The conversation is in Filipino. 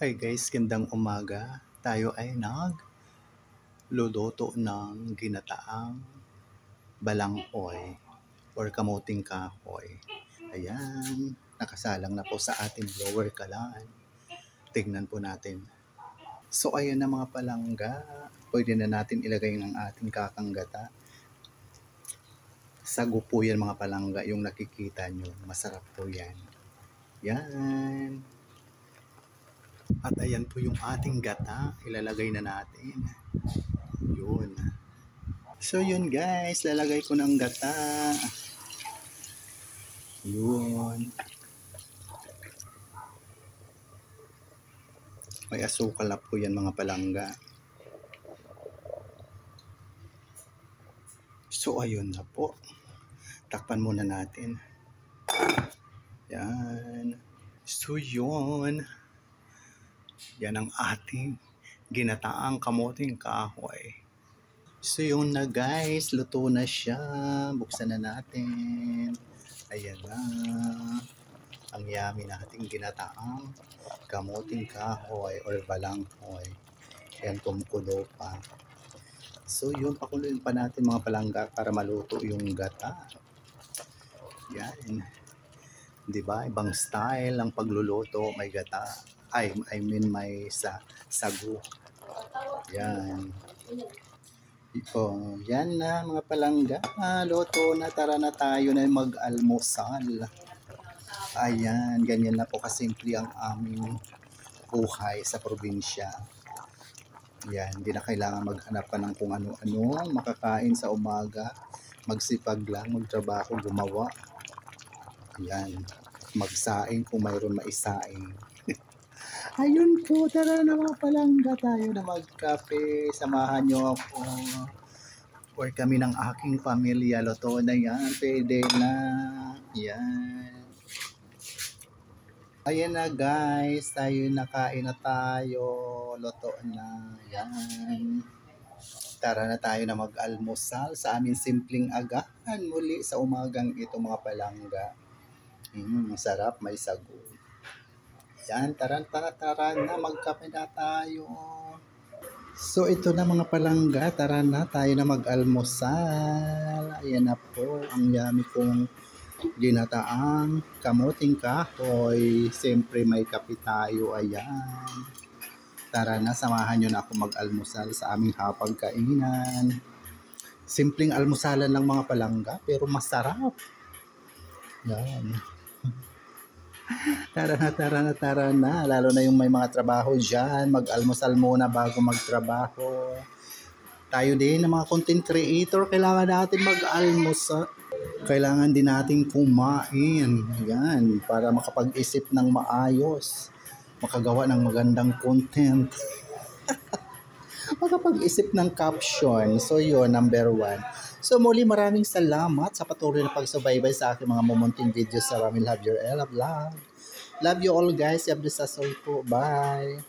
Hi guys, gandang umaga. Tayo ay nagluluto ng ginataang balanghoy or kamuting kahoy. Ayan, nakasalang na po sa ating blower kalan. Tignan po natin. So ayan na mga palangga. Pwede na natin ilagay ng ating kakanggata. Sago po yan mga palangga, yung nakikita nyo. Masarap po yan. Yan. At ayan po yung ating gata. Ilalagay na natin. Yun. So yun guys, lalagay ko ng gata. Yun. May asukal na po yan mga palangga. So ayun na po. Takpan muna natin. Yan. So yun. Yan ang ating ginataang kamuting kahoy. So yun na guys, luto na siya. Buksan na natin. Ayan na. Ang yummy nating ginataang kamuting kahoy or balanghoy. Ayan, kumukulo pa. So yun, pakuluin pa natin mga palangga para maluto yung gata. Yan. Diba? Ibang style ang pagluluto. May gata. I mean may sago. Yan. Yan na mga palangga. Luto na. Tara na tayo na mag-almusal. Ayan. Ganyan na po kasimple ang aming buhay sa probinsya. Yan. Hindi na kailangan maghanap pa ng kung ano-ano. Makakain sa umaga. Magsipag lang. Magtrabaho. Gumawa. Yan. Magsaing kung mayroon maisaing. Ayun po, tara na mga palangga, tayo na magkape. Samahan nyo ako. Or kami ng aking pamilya. Luto na yan. Pwede na. Yan. Ayan na guys. Tayo nakain na tayo. Luto na. Yan. Tara na tayo na mag-almusal sa aming simpleng agahan muli sa umagang ito mga palangga. Masarap, may sago. Yan, tara na, magkape na tayo. So ito na mga palangga, tara na tayo na mag-almusal. Ayan na po, ang yummy kong ginataang kamuting kahoy. Siyempre may kape tayo, ayan. Tara na, samahan nyo na ako mag-almusal sa aming hapagkainan. Simpleng almusalan lang mga palangga, pero masarap. Yan. Tara na. Lalo na yung may mga trabaho dyan. Mag-almusal muna bago magtrabaho. Tayo din na mga content creator, kailangan natin mag-almusal. Kailangan din natin kumain. Yan. Para makapag-isip ng maayos. Makagawa ng magandang content. Makapag-isip ng caption. So yun, number 1. So muli maraming salamat sa patuloy na pagsubaybay sa aking mga mumunting videos sa Ramil Have Your Ella Vlog. Love you all guys. Have this as all po. Bye.